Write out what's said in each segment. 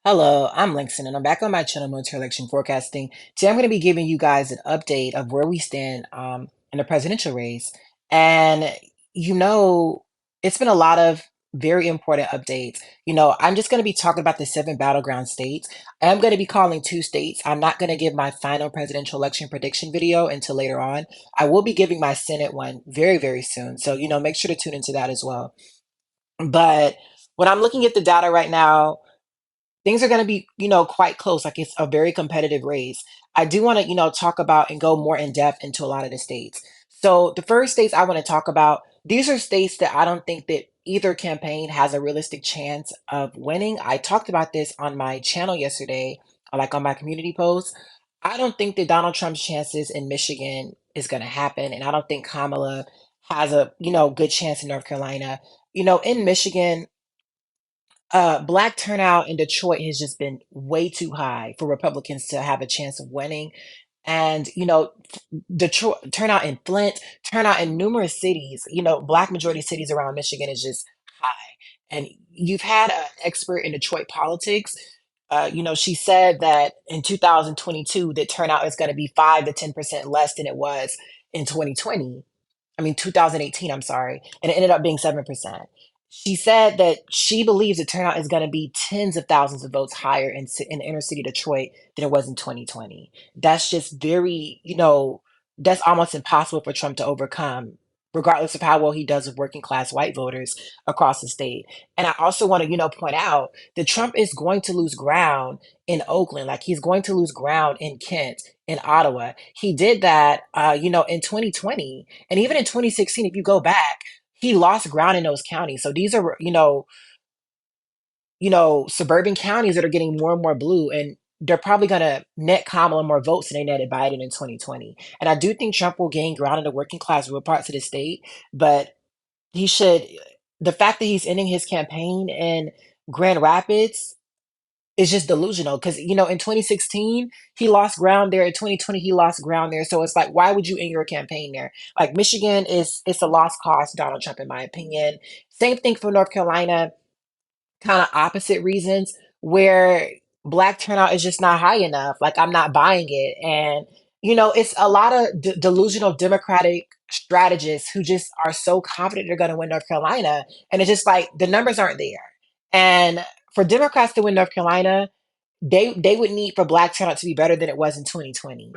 Hello, I'm Langston, and I'm back on my channel, Military Election Forecasting. Today, I'm going to be giving you guys an update of where we stand in the presidential race. And, you know, it's been a lot of very important updates. I'm just going to be talking about the seven battleground states. I'm going to be calling two states. I'm not going to give my final presidential election prediction video until later on. I will be giving my Senate one very, very soon. So, make sure to tune into that as well. But when I'm looking at the data right now, things are going to be, quite close. Like it's a very competitive race. I do want to, talk about and go more in depth into a lot of the states. So the first states I want to talk about, these are states that I don't think that either campaign has a realistic chance of winning. I talked about this on my channel yesterday, like on my community post. I don't think that Donald Trump's chances in Michigan is going to happen. And I don't think Kamala has a, good chance in North Carolina. In Michigan, black turnout in Detroit has just been way too high for Republicans to have a chance of winning. And, Detroit, turnout in Flint, turnout in numerous cities, black majority cities around Michigan is just high. And you've had an expert in Detroit politics. She said that in 2022, the turnout is going to be 5 to 10% less than it was in 2020. I mean 2018, I'm sorry, and it ended up being 7%. She said that she believes the turnout is going to be tens of thousands of votes higher in inner city Detroit than it was in 2020. That's just very, that's almost impossible for Trump to overcome, regardless of how well he does with working class white voters across the state. And I also want to, point out that Trump is going to lose ground in Oakland, like he's going to lose ground in Kent, in Ottawa. He did that, in 2020, and even in 2016. If you go back, he lost ground in those counties. So these are, suburban counties that are getting more and more blue, and they're probably going to net Kamala more votes than they netted Biden in 2020. And I do think Trump will gain ground in the working class rural parts of the state, but he should, the fact that he's ending his campaign in Grand Rapids is just delusional because, in 2016 he lost ground there. In 2020 he lost ground there. So it's like, why would you end your campaign there? Like Michigan it's a lost cause to Donald Trump, in my opinion. Same thing for North Carolina, kind of opposite reasons, where black turnout is just not high enough. Like I'm not buying it. And it's a lot of delusional Democratic strategists who just are so confident they're going to win North Carolina, and it's just like the numbers aren't there. And for Democrats to win North Carolina, they would need for black turnout to be better than it was in 2020,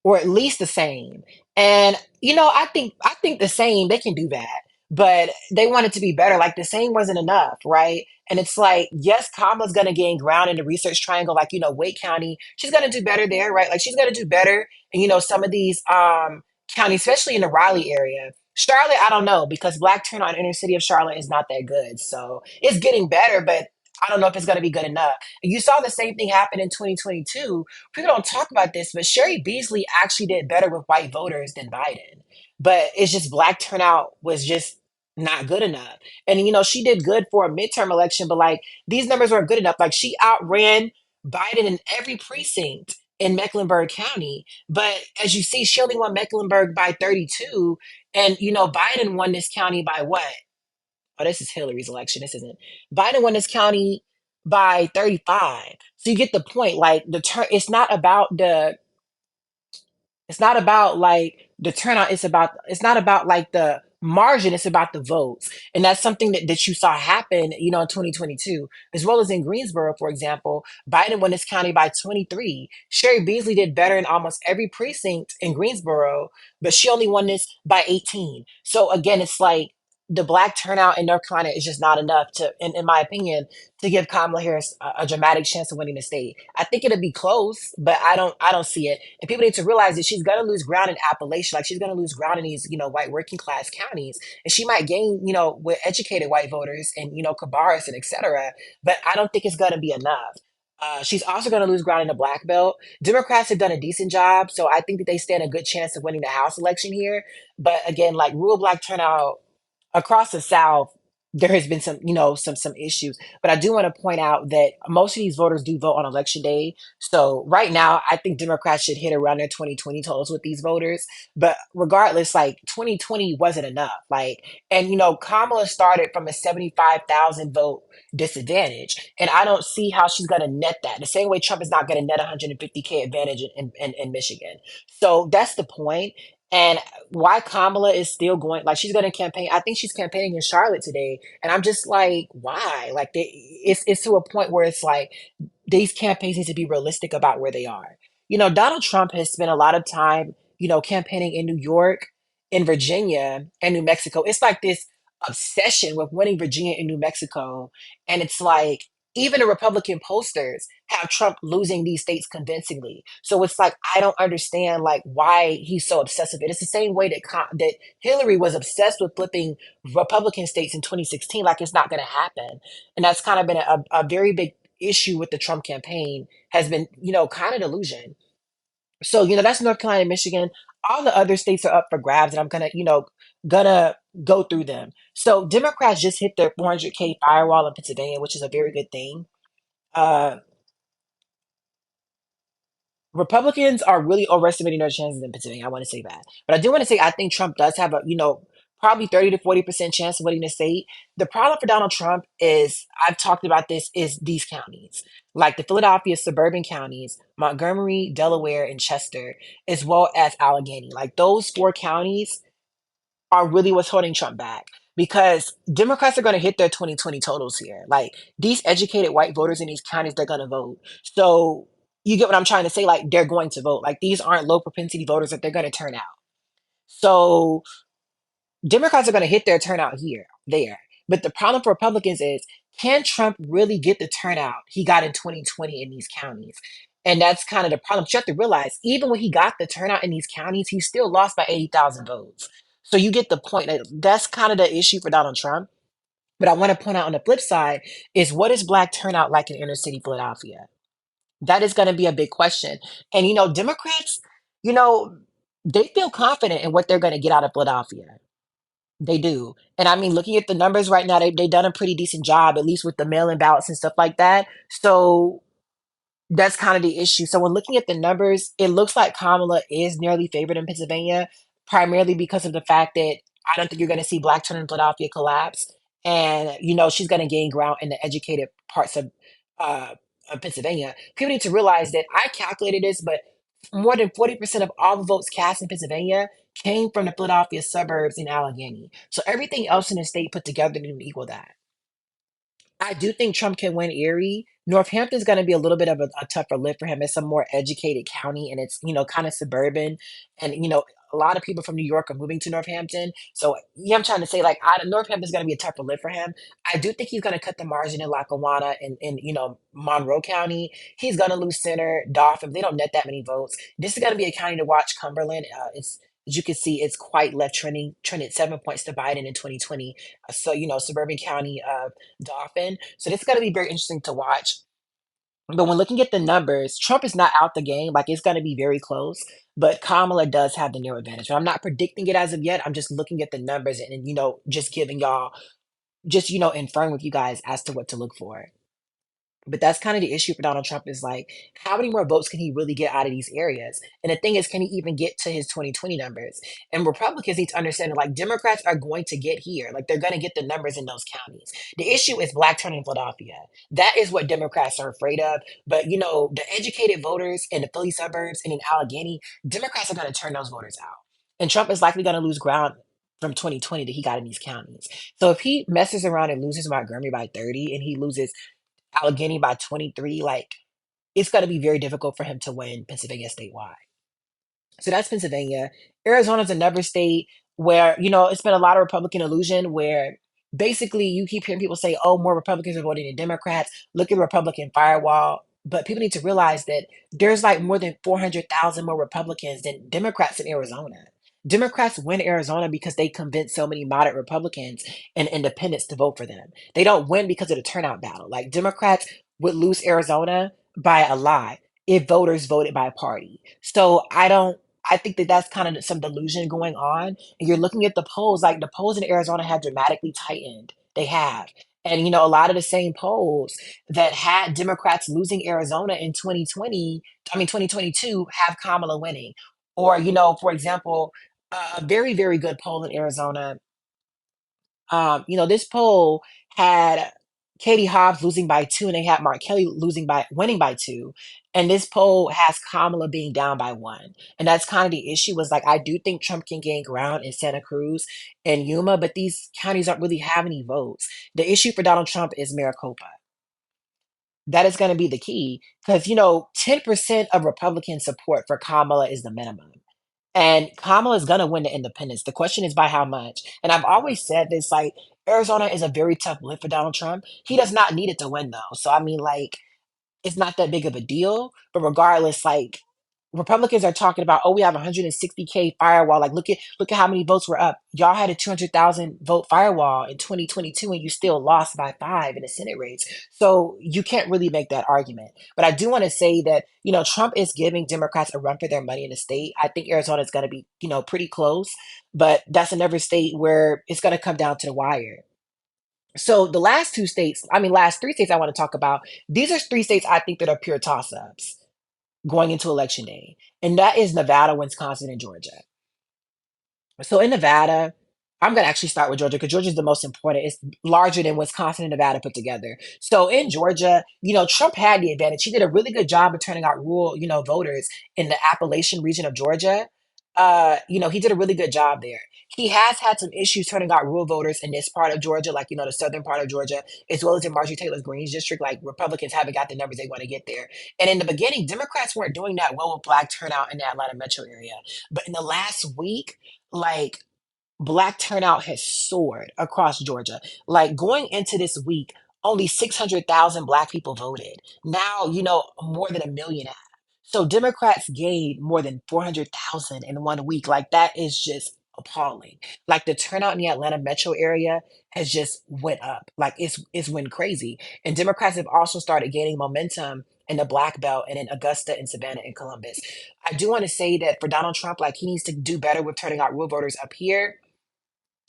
or at least the same. And I think the same, they can do that, but they want it to be better. Like the same wasn't enough, right? And it's like, yes, Kamala's gonna gain ground in the research triangle, like Wake County. She's gonna do better there, right? Like she's gonna do better in some of these counties, especially in the Raleigh area. Charlotte, I don't know, because black turnout in the inner city of Charlotte is not that good. So it's getting better, but I don't know if it's going to be good enough. You saw the same thing happen in 2022. People don't talk about this, but Sherry Beasley actually did better with white voters than Biden. But it's just black turnout was just not good enough. And she did good for a midterm election, but like these numbers weren't good enough. Like she outran Biden in every precinct in Mecklenburg County. But as you see, she only won Mecklenburg by 32. And Biden won this county by what? Oh, this is Hillary's election. This isn't. Biden won this county by 35. So you get the point. Like it's not about like the turnout. It's not about like the margin. It's about the votes. And that's something that you saw happen, in 2022, as well as in Greensboro, for example. Biden won this county by 23. Sherry Beasley did better in almost every precinct in Greensboro, but she only won this by 18. So again, it's like the black turnout in North Carolina is just not enough to, in my opinion, to give Kamala Harris a dramatic chance of winning the state. I think it'll be close, but I don't see it. And people need to realize that she's gonna lose ground in Appalachia. Like she's gonna lose ground in these, white working class counties. And she might gain, with educated white voters and, Cabarrus and et cetera. But I don't think it's gonna be enough. She's also going to lose ground in the black belt. Democrats have done a decent job, so I think that they stand a good chance of winning the House election here. But again, like rural black turnout across the South, there has been some, some issues. But I do want to point out that most of these voters do vote on election day. So right now, I think Democrats should hit around their 2020 totals with these voters. But regardless, like 2020 wasn't enough. Like, and Kamala started from a 75,000 vote disadvantage, and I don't see how she's going to net that. The same way Trump is not going to net 150K advantage in Michigan. So that's the point. And why Kamala is still going, like she's going to campaign. I think she's campaigning in Charlotte today, and I'm just like, why? Like it's to a point where it's like these campaigns need to be realistic about where they are. Donald Trump has spent a lot of time, campaigning in New York, in Virginia, and New Mexico. It's like this obsession with winning Virginia and New Mexico, and it's like even the Republican posters have Trump losing these states convincingly. So it's like I don't understand like why he's so obsessed with it. It's the same way that Hillary was obsessed with flipping Republican states in 2016, like it's not going to happen. And that's kind of been a very big issue with the Trump campaign has been, kind of delusion. So, that's North Carolina and Michigan. All the other states are up for grabs, and I'm gonna go through them. So Democrats just hit their 400K firewall in Pennsylvania, which is a very good thing. Uh, Republicans are really overestimating their chances in Pennsylvania. I want to say that. But I do want to say I think Trump does have a, probably 30 to 40% chance of winning the state. The problem for Donald Trump is, I've talked about this, is these counties, like the Philadelphia suburban counties, Montgomery, Delaware, and Chester, as well as Allegheny. Like those four counties are really what's holding Trump back because Democrats are going to hit their 2020 totals here. Like these educated white voters in these counties, they're going to vote. So you get what I'm trying to say? Like they're going to vote. Like these aren't low propensity voters that they're going to turn out. So Democrats are going to hit their turnout here, there. But the problem for Republicans is, can Trump really get the turnout he got in 2020 in these counties? And that's kind of the problem. But you have to realize, even when he got the turnout in these counties, he still lost by 80,000 votes. So you get the point. That that's kind of the issue for Donald Trump. But I want to point out on the flip side is, what is black turnout like in inner city Philadelphia? That is going to be a big question. And Democrats, you know, they feel confident in what they're going to get out of Philadelphia. They do. And I mean, looking at the numbers right now, they've done a pretty decent job, at least with the mail in ballots and stuff like that. So that's kind of the issue. So when looking at the numbers, it looks like Kamala is nearly favored in Pennsylvania, primarily because of the fact that I don't think you're going to see black turnout in Philadelphia collapse. And, she's going to gain ground in the educated parts uh, of Pennsylvania. People need to realize that I calculated this, but more than 40% of all the votes cast in Pennsylvania came from the Philadelphia suburbs in Allegheny. So everything else in the state put together didn't equal that. I do think Trump can win Erie. Northampton's going to be a little bit of a tougher lift for him. It's a more educated county and it's, kind of suburban. And, a lot of people from New York are moving to Northampton. So, yeah, I'm trying to say, like, Northampton's going to be a tougher lift for him. I do think he's going to cut the margin in Lackawanna and Monroe County. He's going to lose Center, Dauphin. They don't net that many votes. This is going to be a county to watch. Cumberland. As you can see, it's quite left trended 7 points to Biden in 2020. So, suburban county of Dauphin. So this is going to be very interesting to watch. But when looking at the numbers, Trump is not out the game. Like it's going to be very close. But Kamala does have the near advantage. But I'm not predicting it as of yet. I'm just looking at the numbers and just giving y'all, just inferring with you guys as to what to look for. But that's kind of the issue for Donald Trump is like, how many more votes can he really get out of these areas? And the thing is, can he even get to his 2020 numbers? And Republicans need to understand that like Democrats are going to get here. Like they're going to get the numbers in those counties. The issue is black turnout in Philadelphia. That is what Democrats are afraid of. But the educated voters in the Philly suburbs and in Allegheny, Democrats are going to turn those voters out. And Trump is likely going to lose ground from 2020 that he got in these counties. So if he messes around and loses Montgomery by 30 and he loses Allegheny by 23, like it's going to be very difficult for him to win Pennsylvania statewide. So that's Pennsylvania. Arizona's another state where, it's been a lot of Republican illusion where basically you keep hearing people say, oh, more Republicans are voting than Democrats. Look at Republican firewall. But people need to realize that there's like more than 400,000 more Republicans than Democrats in Arizona. Democrats win Arizona because they convince so many moderate Republicans and independents to vote for them. They don't win because of the turnout battle. Like Democrats would lose Arizona by a lot if voters voted by party. So I don't I think that that's kind of some delusion going on. And you're looking at the polls, like the polls in Arizona have dramatically tightened. They have. And a lot of the same polls that had Democrats losing Arizona in 2020, I mean 2022, have Kamala winning. Or, for example, a very, very good poll in Arizona. This poll had Katie Hobbs losing by two, and they had Mark Kelly winning by two. And this poll has Kamala being down by one. And that's kind of the issue was like, I do think Trump can gain ground in Santa Cruz and Yuma, but these counties don't really have any votes. The issue for Donald Trump is Maricopa. That is going to be the key because, 10% of Republican support for Kamala is the minimum. And Kamala is going to win the independents. The question is by how much. And I've always said this, like, Arizona is a very tough lift for Donald Trump. He does not need it to win, though. So, I mean, like, it's not that big of a deal. But regardless, like, Republicans are talking about, oh, we have 160K firewall. Like, look at how many votes were up. Y'all had a 200,000 vote firewall in 2022, and you still lost by five in the Senate race. So you can't really make that argument. But I do want to say that Trump is giving Democrats a run for their money in the state. I think Arizona is going to be pretty close, but that's another state where it's going to come down to the wire. So the last two states, I mean, last three states I want to talk about. These are three states I think that are pure toss-ups going into election day, and that is Nevada, Wisconsin, and Georgia. So in Nevada, I'm going to actually start with Georgia because Georgia is the most important. It's larger than Wisconsin and Nevada put together. So in Georgia, Trump had the advantage. He did a really good job of turning out rural, voters in the Appalachian region of Georgia. He did a really good job there. He has had some issues turning out rural voters in this part of Georgia, like, the southern part of Georgia, as well as in Marjorie Taylor Greene's district. Like, Republicans haven't got the numbers they want to get there. And in the beginning, Democrats weren't doing that well with black turnout in the Atlanta metro area. But in the last week, like, black turnout has soared across Georgia. Like going into this week, only 600,000 black people voted. Now, more than a million have. So Democrats gained more than 400,000 in 1 week. Like that is just appalling. Like the turnout in the Atlanta metro area has just went up. Like it's went crazy. And Democrats have also started gaining momentum in the Black Belt and in Augusta and Savannah and Columbus. I do want to say that for Donald Trump, like he needs to do better with turning out rural voters up here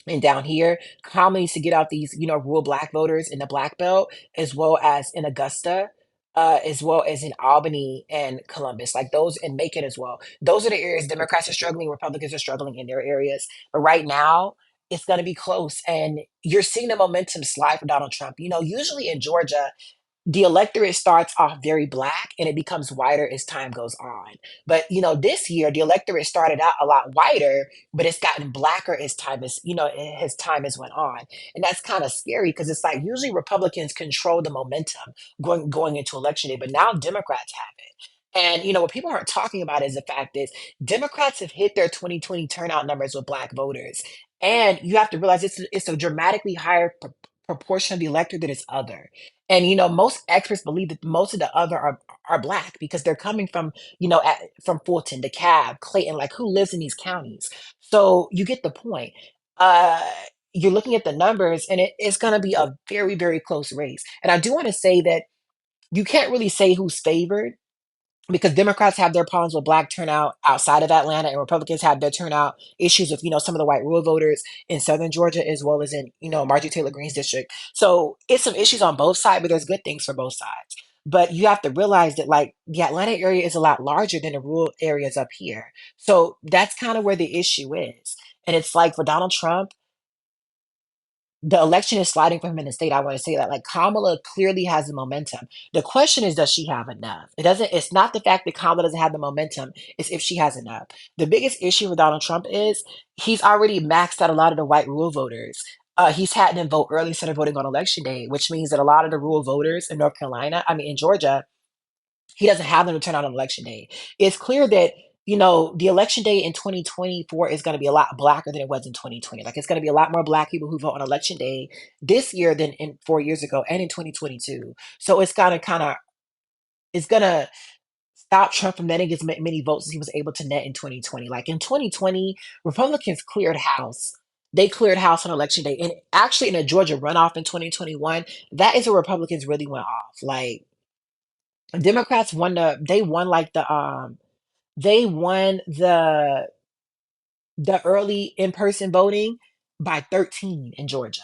and down here. Kamala needs to get out these, rural black voters in the Black Belt, as well as in Augusta, as well as in Albany and Columbus, like those in Macon as well. Those are the areas Democrats are struggling, Republicans are struggling in their areas. But right now, it's going to be close. And you're seeing the momentum slide for Donald Trump. Usually in Georgia, the electorate starts off very black and it becomes whiter as time goes on. But this year the electorate started out a lot whiter, but it's gotten blacker as time has went on. And that's kind of scary because it's like usually Republicans control the momentum going into election day, but now Democrats have it. And what people aren't talking about is the fact is Democrats have hit their 2020 turnout numbers with black voters. And you have to realize it's a dramatically higher proportion of the electorate that is other. And most experts believe that most of the other are black because they're coming from from Fulton, DeKalb, Clayton, like who lives in these counties. So you get the point. Uh, you're looking at the numbers, and it's going to be a very, very close race. And I do want to say that you can't really say who's favored because Democrats have their problems with black turnout outside of Atlanta, and Republicans have their turnout issues with some of the white rural voters in Southern Georgia as well as in Marjorie Taylor Greene's district. So it's some issues on both sides, but there's good things for both sides. But you have to realize that like the Atlanta area is a lot larger than the rural areas up here. So that's kind of where the issue is. And it's like for Donald Trump, the election is sliding for him in the state. I want to say that like Kamala clearly has the momentum. The question is, does she have enough? It's not the fact that Kamala doesn't have the momentum, it's if she has enough. The biggest issue with Donald Trump is he's already maxed out a lot of the white rural voters. He's had them vote early instead of voting on election day, which means that a lot of the rural voters in North Carolina, I mean in Georgia, he doesn't have them to turn out on election day. It's clear that the election day in 2024 is going to be a lot blacker than it was in 2020. Like it's going to be a lot more black people who vote on election day this year than in 4 years ago and in 2022. So it's gonna stop Trump from netting as many votes as he was able to net in 2020. Like in 2020, Republicans cleared house. They cleared house on election day, and actually in a Georgia runoff in 2021, that is where Republicans really went off. Like Democrats won like they won the early in-person voting by 13 in Georgia.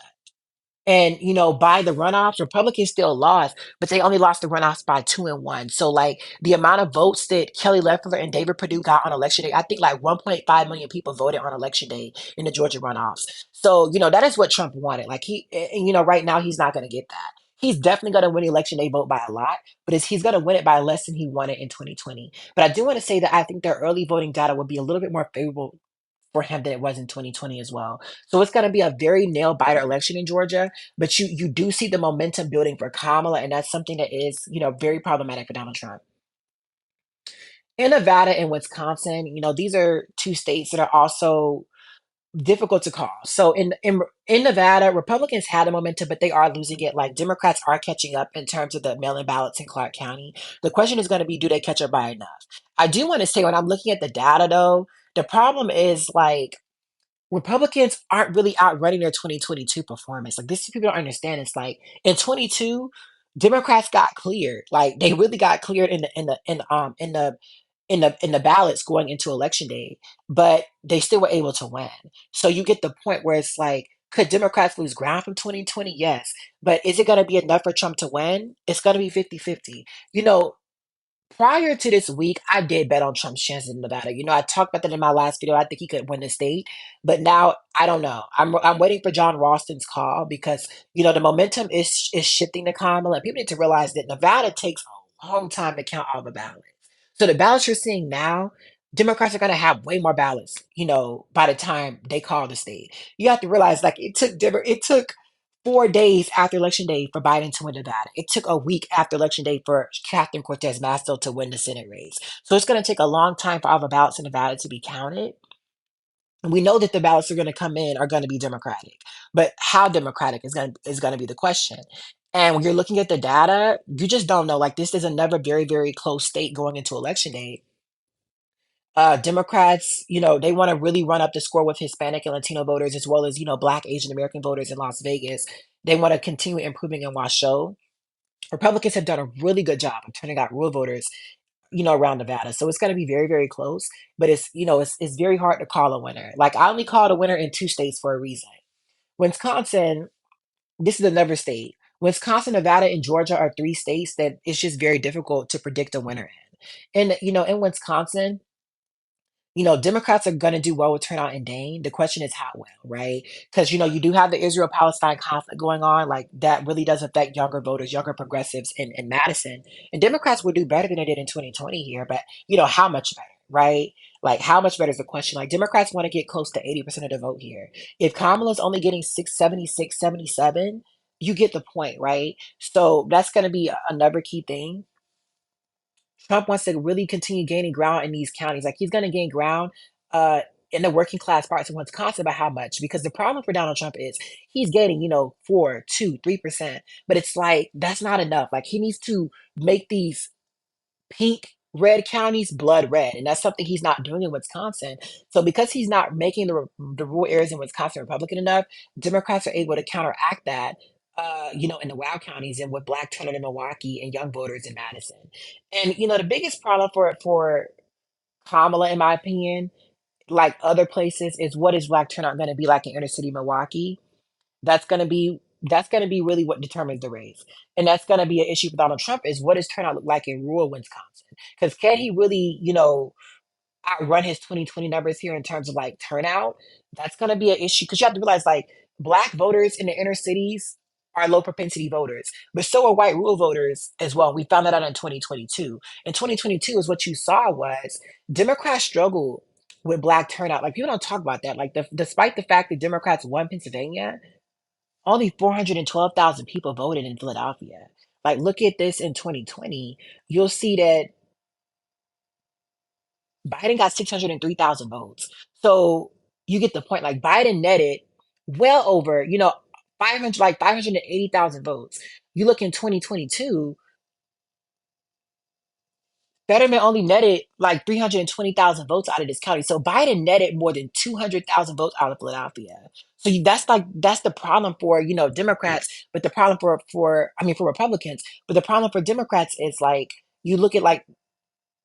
And by the runoffs, Republicans still lost, but they only lost the runoffs by 2-1. So like the amount of votes that Kelly Loeffler and David Perdue got on election day, I think like 1.5 million people voted on election day in the Georgia runoffs. So that is what Trump wanted. Like right now he's not going to get that. He's definitely going to win the election day vote by a lot, but he's going to win it by less than he won it in 2020. But I do want to say that I think their early voting data would be a little bit more favorable for him than it was in 2020 as well. So it's going to be a very nail biter election in Georgia, but you do see the momentum building for Kamala, and that's something that is very problematic for Donald Trump. In Nevada and Wisconsin, these are two states that are also difficult to call. So in Nevada, Republicans had a momentum, but they are losing it. Like Democrats are catching up in terms of the mail-in ballots in Clark County. The question is going to be, do they catch up by enough? I do want to say when I'm looking at the data though, the problem is like Republicans aren't really outrunning their 2022 performance. Like this, people don't understand. It's like in 22, Democrats got cleared. Like they really got cleared in the ballots going into election day, but they still were able to win. So you get the point where it's like, could Democrats lose ground from 2020? Yes. But is it going to be enough for Trump to win? It's going to be 50-50. You know, Prior to this week, I did bet on Trump's chances in Nevada. I talked about that in my last video. I think he could win the state, but now I don't know. I'm waiting for John Ralston's call because the momentum is shifting to Kamala. And people need to realize that Nevada takes a long time to count all the ballots. So the ballots you're seeing now, Democrats are going to have way more ballots. By the time they call the state, you have to realize like it took 4 days after election day for Biden to win Nevada. It took a week after election day for Catherine Cortez Masto to win the Senate race. So it's going to take a long time for all the ballots in Nevada to be counted. And we know that the ballots are going to come in are going to be Democratic, but how Democratic is going to be the question. And when you're looking at the data, you just don't know. Like this is another very very close state going into election day. Democrats, they want to really run up the score with Hispanic and Latino voters, as well as, Black, Asian American voters in Las Vegas. They want to continue improving in Washoe. Republicans have done a really good job of turning out rural voters, around Nevada. So it's going to be very, very close, but it's very hard to call a winner. Like I only called a winner in two states for a reason. Wisconsin, this is another state. Wisconsin, Nevada, and Georgia are three states that it's just very difficult to predict a winner in. And, in Wisconsin, Democrats are going to do well with turnout in Dane. The question is how well, right? Because, you do have the Israel Palestine conflict going on. Like that really does affect younger voters, younger progressives in Madison. And Democrats would do better than they did in 2020 here. But, how much better, right? Like how much better is the question? Like Democrats want to get close to 80% of the vote here. If Kamala's only getting 676, 77, you get the point, right? So that's going to be another key thing. Trump wants to really continue gaining ground in these counties. Like he's going to gain ground uh, in the working class parts of Wisconsin, but how much? Because the problem for Donald Trump is he's getting, 4, 2, 3%. But it's like that's not enough. Like he needs to make these pink red counties blood red, and that's something he's not doing in Wisconsin. So because he's not making the rural areas in Wisconsin Republican enough, Democrats are able to counteract that. In the wild counties and with black turnout in Milwaukee and young voters in Madison. And the biggest problem for Kamala, in my opinion, like other places, is what is black turnout going to be like in inner city Milwaukee? That's going to be really what determines the race, and that's going to be an issue for Donald Trump. Is what does turnout look like in rural Wisconsin? Because can he really, outrun his 2020 numbers here in terms of like turnout? That's going to be an issue because you have to realize like black voters in the inner cities are low propensity voters, but so are white rural voters as well. We found that out in 2022. In 2022 is what you saw was Democrats struggled with black turnout. Like people don't talk about that. Like despite the fact that Democrats won Pennsylvania, only 412,000 people voted in Philadelphia. Like look at this in 2020, you'll see that Biden got 603,000 votes. So you get the point. Like Biden netted well over, 500, like 580,000 votes. You look in 2022, Fetterman only netted like 320,000 votes out of this county. So Biden netted more than 200,000 votes out of Philadelphia. So that's the problem for, Democrats, but the problem for Republicans, but the problem for Democrats is like, you look at like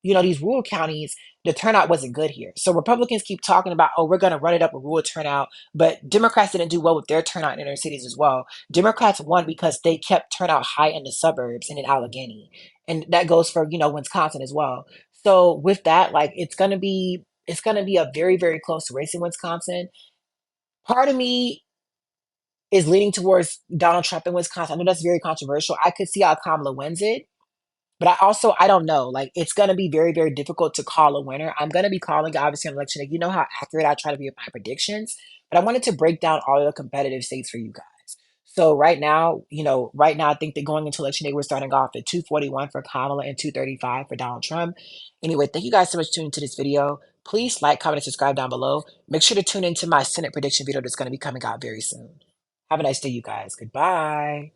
these rural counties, the turnout wasn't good here. So Republicans keep talking about, oh, we're going to run it up a rural turnout, but Democrats didn't do well with their turnout in inner cities as well. Democrats won because they kept turnout high in the suburbs and in Allegheny, and that goes for Wisconsin as well. So with that, like it's gonna be a very very close race in Wisconsin. Part of me is leaning towards Donald Trump in Wisconsin. I know that's very controversial. I could see how Kamala wins it, but I don't know. Like it's gonna be very, very difficult to call a winner. I'm gonna be calling obviously on election day. You know how accurate I try to be with my predictions, but I wanted to break down all of the competitive states for you guys. So right now I think that going into election day, we're starting off at 241 for Kamala and 235 for Donald Trump. Anyway, thank you guys so much for tuning into this video. Please like, comment, and subscribe down below. Make sure to tune into my Senate prediction video that's going to be coming out very soon. Have a nice day, you guys. Goodbye.